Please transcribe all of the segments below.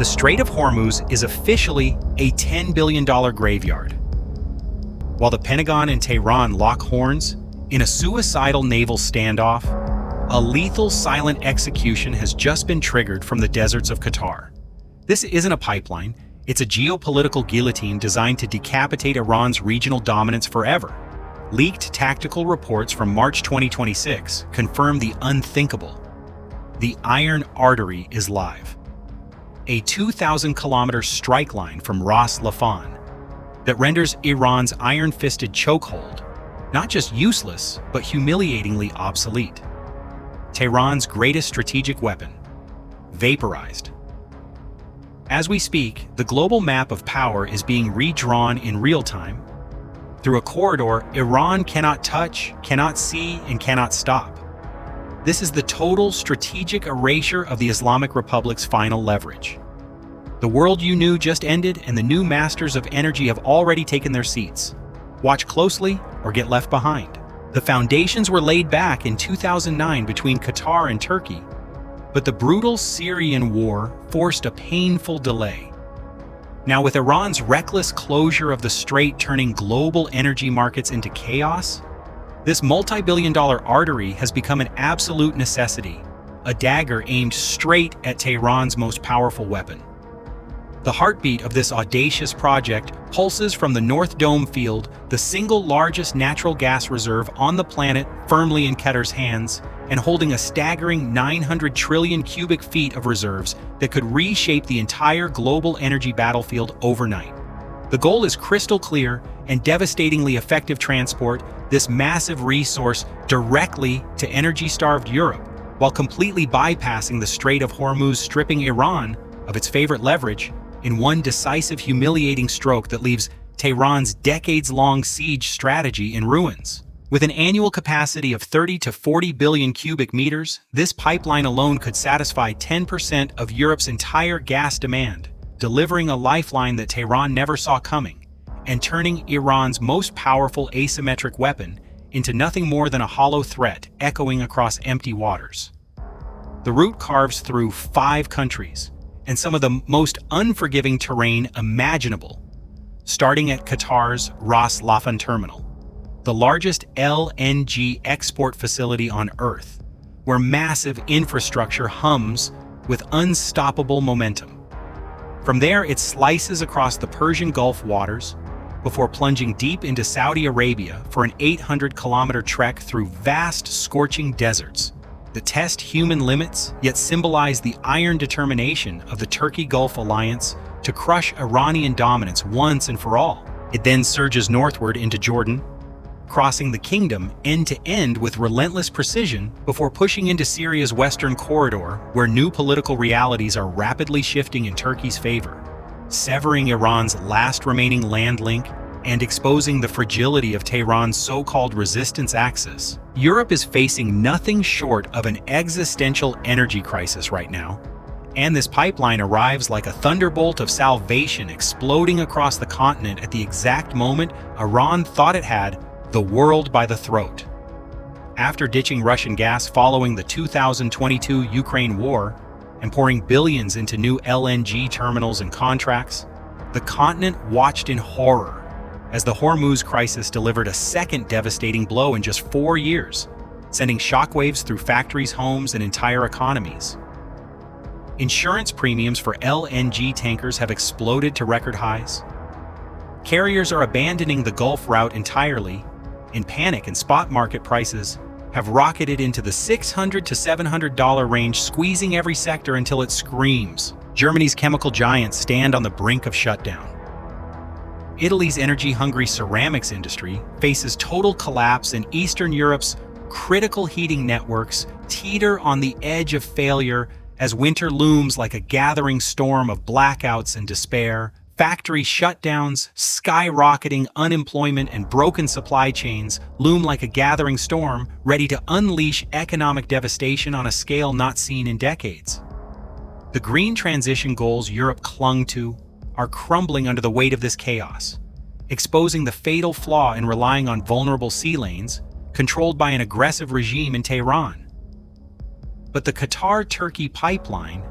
the Strait of Hormuz is officially a $10 billion graveyard. While the Pentagon and Tehran lock horns in a suicidal naval standoff, a lethal silent execution has just been triggered from the deserts of Qatar. This isn't a pipeline, it's a geopolitical guillotine designed to decapitate Iran's regional dominance forever. Leaked tactical reports from March 2026 confirm the unthinkable. The Iron Artery is live. A 2,000-kilometer strike line from Ras Laffan that renders Iran's iron-fisted chokehold not just useless, but humiliatingly obsolete. Tehran's greatest strategic weapon, vaporized. As we speak, the global map of power is being redrawn in real time through a corridor Iran cannot touch, cannot see, and cannot stop. This is the total strategic erasure of the Islamic Republic's final leverage. The world you knew just ended, and the new masters of energy have already taken their seats. Watch closely or get left behind. The foundations were laid back in 2009 between Qatar and Turkey, but the brutal Syrian war forced a painful delay. Now, with Iran's reckless closure of the strait turning global energy markets into chaos, this multi-billion-dollar artery has become an absolute necessity, a dagger aimed straight at Tehran's most powerful weapon. The heartbeat of this audacious project pulses from the North Dome field, the single largest natural gas reserve on the planet, firmly in Qatar's hands, and holding a staggering 900 trillion cubic feet of reserves that could reshape the entire global energy battlefield overnight. The goal is crystal clear and devastatingly effective: transport this massive resource directly to energy-starved Europe, while completely bypassing the Strait of Hormuz, stripping Iran of its favorite leverage in one decisive, humiliating stroke that leaves Tehran's decades-long siege strategy in ruins. With an annual capacity of 30 to 40 billion cubic meters, this pipeline alone could satisfy 10% of Europe's entire gas demand, delivering a lifeline that Tehran never saw coming, and turning Iran's most powerful asymmetric weapon into nothing more than a hollow threat echoing across empty waters. The route carves through 5 countries, and some of the most unforgiving terrain imaginable, starting at Qatar's Ras Laffan terminal, the largest LNG export facility on Earth, where massive infrastructure hums with unstoppable momentum. From there, it slices across the Persian Gulf waters before plunging deep into Saudi Arabia for an 800-kilometer trek through vast, scorching deserts that test human limits, yet symbolize the iron determination of the Turkey-Gulf alliance to crush Iranian dominance once and for all. It then surges northward into Jordan, crossing the kingdom end-to-end with relentless precision before pushing into Syria's western corridor, where new political realities are rapidly shifting in Turkey's favor, severing Iran's last remaining land link and exposing the fragility of Tehran's so-called resistance axis. Europe is facing nothing short of an existential energy crisis right now, and this pipeline arrives like a thunderbolt of salvation, exploding across the continent at the exact moment Iran thought it had the world by the throat. After ditching Russian gas following the 2022 Ukraine war and pouring billions into new LNG terminals and contracts, the continent watched in horror as the Hormuz crisis delivered a second devastating blow in just 4 years, sending shockwaves through factories, homes, and entire economies. Insurance premiums for LNG tankers have exploded to record highs. Carriers are abandoning the Gulf route entirely in panic, and spot market prices have rocketed into the $600 to $700 range, squeezing every sector until it screams. Germany's chemical giants stand on the brink of shutdown. Italy's energy-hungry ceramics industry faces total collapse, and Eastern Europe's critical heating networks teeter on the edge of failure as winter looms like a gathering storm of blackouts and despair. Factory shutdowns, skyrocketing unemployment, and broken supply chains loom like a gathering storm, ready to unleash economic devastation on a scale not seen in decades. The green transition goals Europe clung to are crumbling under the weight of this chaos, exposing the fatal flaw in relying on vulnerable sea lanes controlled by an aggressive regime in Tehran. But the Qatar-Turkey pipeline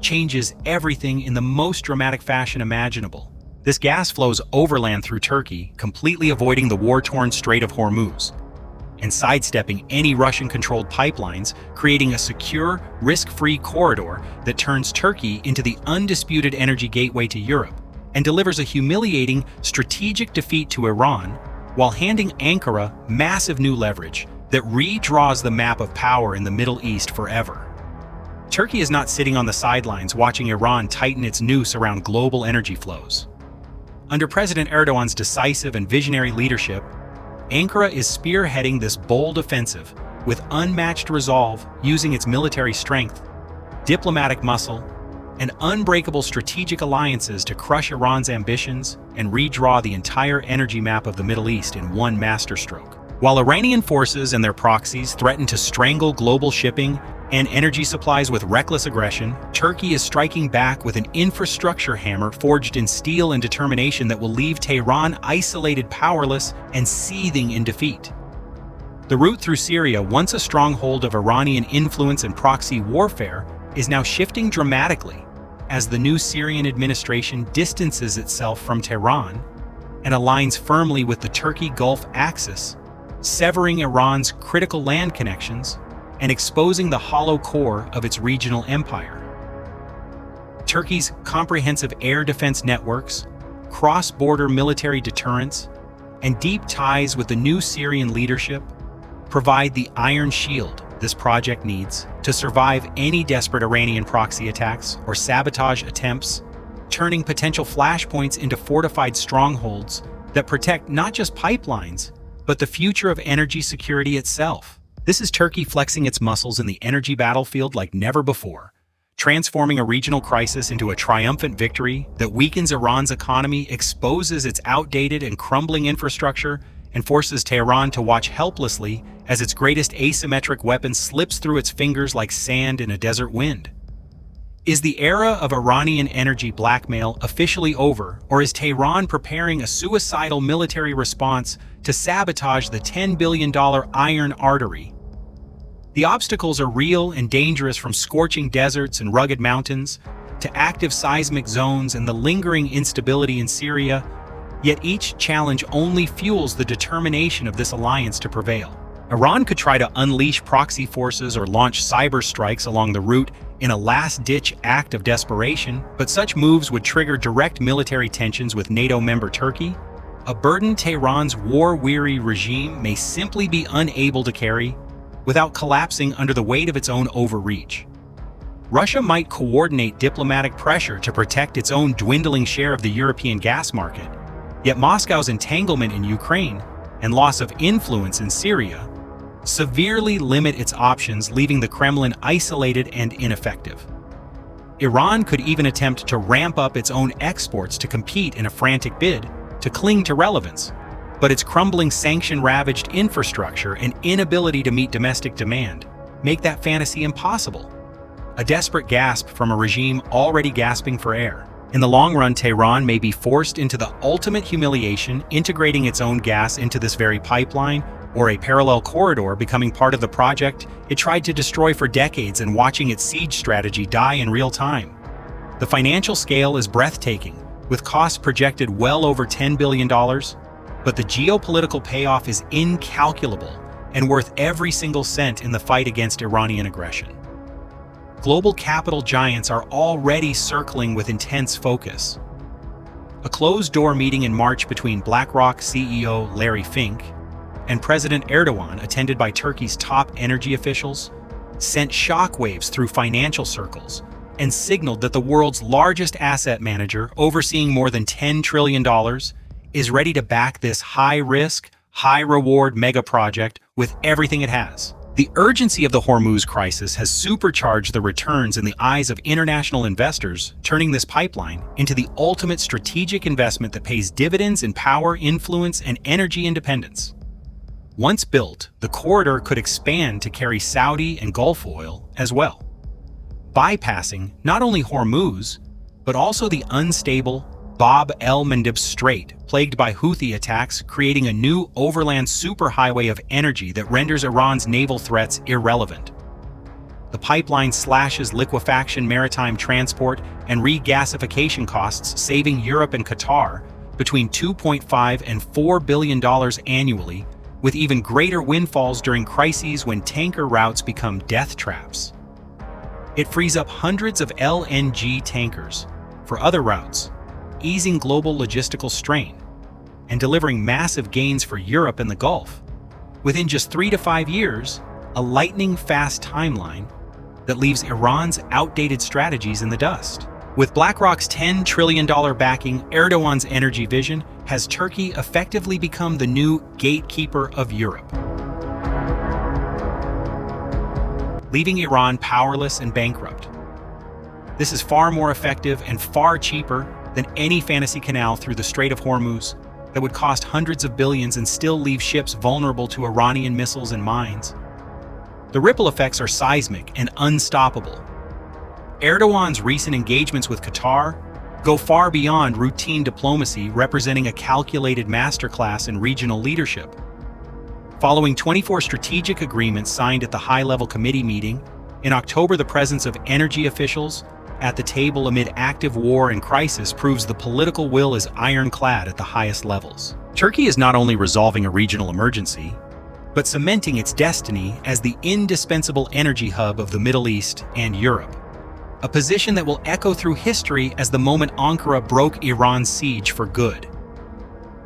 changes everything in the most dramatic fashion imaginable. This gas flows overland through Turkey, completely avoiding the war-torn Strait of Hormuz, and sidestepping any Russian-controlled pipelines, creating a secure, risk-free corridor that turns Turkey into the undisputed energy gateway to Europe, and delivers a humiliating strategic defeat to Iran, while handing Ankara massive new leverage that redraws the map of power in the Middle East forever. Turkey is not sitting on the sidelines watching Iran tighten its noose around global energy flows. Under President Erdogan's decisive and visionary leadership, Ankara is spearheading this bold offensive with unmatched resolve, using its military strength, diplomatic muscle, and unbreakable strategic alliances to crush Iran's ambitions and redraw the entire energy map of the Middle East in one masterstroke. While Iranian forces and their proxies threaten to strangle global shipping and energy supplies with reckless aggression, Turkey is striking back with an infrastructure hammer forged in steel and determination that will leave Tehran isolated, powerless, and seething in defeat. The route through Syria, once a stronghold of Iranian influence and proxy warfare, is now shifting dramatically as the new Syrian administration distances itself from Tehran and aligns firmly with the Turkey-Gulf axis, severing Iran's critical land connections and exposing the hollow core of its regional empire. Turkey's comprehensive air defense networks, cross-border military deterrence, and deep ties with the new Syrian leadership provide the iron shield this project needs to survive any desperate Iranian proxy attacks or sabotage attempts, turning potential flashpoints into fortified strongholds that protect not just pipelines, but the future of energy security itself. This is Turkey flexing its muscles in the energy battlefield like never before, transforming a regional crisis into a triumphant victory that weakens Iran's economy, exposes its outdated and crumbling infrastructure, and forces Tehran to watch helplessly as its greatest asymmetric weapon slips through its fingers like sand in a desert wind. Is the era of Iranian energy blackmail officially over, or is Tehran preparing a suicidal military response to sabotage the $10 billion iron artery? The obstacles are real and dangerous, from scorching deserts and rugged mountains to active seismic zones and the lingering instability in Syria, yet each challenge only fuels the determination of this alliance to prevail. Iran could try to unleash proxy forces or launch cyber strikes along the route in a last-ditch act of desperation, but such moves would trigger direct military tensions with NATO member Turkey, a burden Tehran's war-weary regime may simply be unable to carry without collapsing under the weight of its own overreach. Russia might coordinate diplomatic pressure to protect its own dwindling share of the European gas market, yet Moscow's entanglement in Ukraine and loss of influence in Syria severely limit its options, leaving the Kremlin isolated and ineffective. Iran could even attempt to ramp up its own exports to compete in a frantic bid to cling to relevance, but its crumbling sanction-ravaged infrastructure and inability to meet domestic demand make that fantasy impossible. A desperate gasp from a regime already gasping for air. In the long run, Tehran may be forced into the ultimate humiliation, integrating its own gas into this very pipeline, or a parallel corridor becoming part of the project it tried to destroy for decades, and watching its siege strategy die in real time. The financial scale is breathtaking, with costs projected well over $10 billion, but the geopolitical payoff is incalculable and worth every single cent in the fight against Iranian aggression. Global capital giants are already circling with intense focus. A closed-door meeting in March between BlackRock CEO Larry Fink and President Erdogan, attended by Turkey's top energy officials, sent shockwaves through financial circles and signaled that the world's largest asset manager, overseeing more than $10 trillion, is ready to back this high-risk, high-reward mega-project with everything it has. The urgency of the Hormuz crisis has supercharged the returns in the eyes of international investors, turning this pipeline into the ultimate strategic investment that pays dividends in power, influence, and energy independence. Once built, the corridor could expand to carry Saudi and Gulf oil as well, bypassing not only Hormuz, but also the unstable Bab el-Mandeb Strait, plagued by Houthi attacks, creating a new overland superhighway of energy that renders Iran's naval threats irrelevant. The pipeline slashes liquefaction, maritime transport, and regasification costs, saving Europe and Qatar between $2.5 and $4 billion annually, with even greater windfalls during crises when tanker routes become death traps. It frees up hundreds of LNG tankers for other routes, easing global logistical strain and delivering massive gains for Europe and the Gulf. Within just 3 to 5 years, a lightning-fast timeline that leaves Iran's outdated strategies in the dust. With BlackRock's $10 trillion backing, Erdogan's energy vision has Turkey effectively become the new gatekeeper of Europe, leaving Iran powerless and bankrupt. This is far more effective and far cheaper than any fantasy canal through the Strait of Hormuz that would cost hundreds of billions and still leave ships vulnerable to Iranian missiles and mines. The ripple effects are seismic and unstoppable. Erdogan's recent engagements with Qatar go far beyond routine diplomacy, representing a calculated masterclass in regional leadership. Following 24 strategic agreements signed at the high-level committee meeting in October, the presence of energy officials at the table amid active war and crisis proves the political will is ironclad at the highest levels. Turkey is not only resolving a regional emergency, but cementing its destiny as the indispensable energy hub of the Middle East and Europe, a position that will echo through history as the moment Ankara broke Iran's siege for good.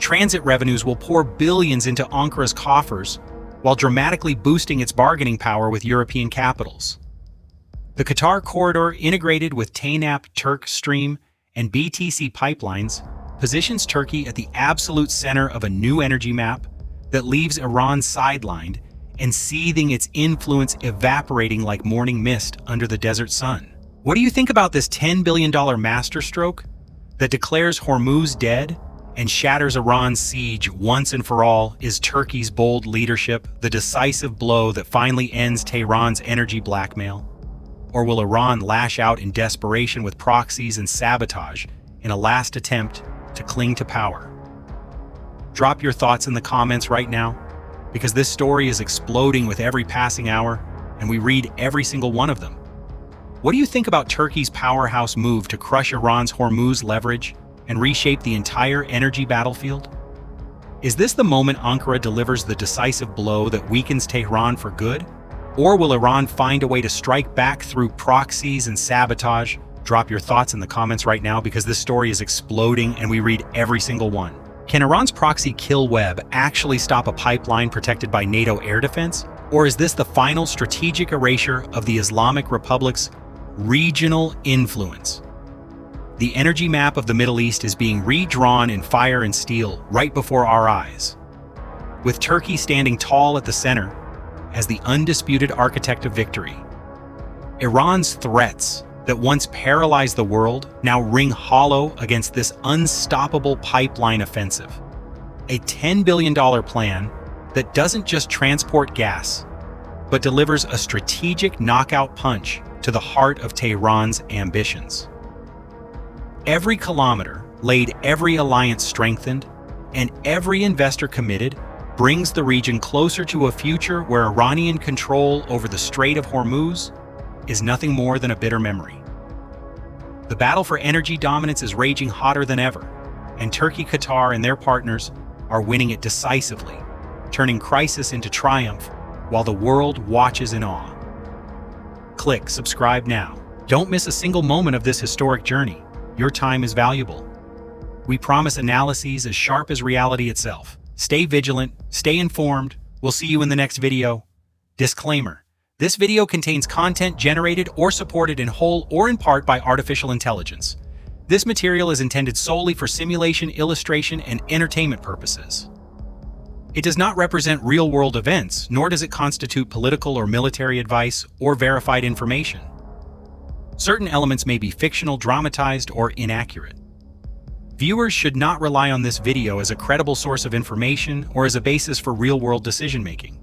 Transit revenues will pour billions into Ankara's coffers, while dramatically boosting its bargaining power with European capitals. The Qatar corridor, integrated with TANAP-Turk Stream and BTC pipelines, positions Turkey at the absolute center of a new energy map that leaves Iran sidelined and seething, its influence evaporating like morning mist under the desert sun. What do you think about this $10 billion masterstroke that declares Hormuz dead and shatters Iran's siege once and for all? Is Turkey's bold leadership the decisive blow that finally ends Tehran's energy blackmail? Or will Iran lash out in desperation with proxies and sabotage in a last attempt to cling to power? Drop your thoughts in the comments right now, because this story is exploding with every passing hour, and we read every single one of them. What do you think about Turkey's powerhouse move to crush Iran's Hormuz leverage and reshape the entire energy battlefield? Is this the moment Ankara delivers the decisive blow that weakens Tehran for good? Or will Iran find a way to strike back through proxies and sabotage? Drop your thoughts in the comments right now, because this story is exploding and we read every single one. Can Iran's proxy kill web actually stop a pipeline protected by NATO air defense? Or is this the final strategic erasure of the Islamic Republic's regional influence? The energy map of the Middle East is being redrawn in fire and steel right before our eyes, with Turkey standing tall at the center as the undisputed architect of victory. Iran's threats that once paralyzed the world now ring hollow against this unstoppable pipeline offensive. A $10 billion plan that doesn't just transport gas, but delivers a strategic knockout punch to the heart of Tehran's ambitions. Every kilometer laid, every alliance strengthened, and every investor committed brings the region closer to a future where Iranian control over the Strait of Hormuz is nothing more than a bitter memory. The battle for energy dominance is raging hotter than ever, and Turkey, Qatar, and their partners are winning it decisively, turning crisis into triumph while the world watches in awe. Click subscribe now. Don't miss a single moment of this historic journey. Your time is valuable. We promise analyses as sharp as reality itself. Stay vigilant, stay informed. We'll see you in the next video. Disclaimer: this video contains content generated or supported in whole or in part by artificial intelligence. This material is intended solely for simulation, illustration, and entertainment purposes. It does not represent real-world events, nor does it constitute political or military advice or verified information. Certain elements may be fictional, dramatized, or inaccurate. Viewers should not rely on this video as a credible source of information or as a basis for real-world decision-making.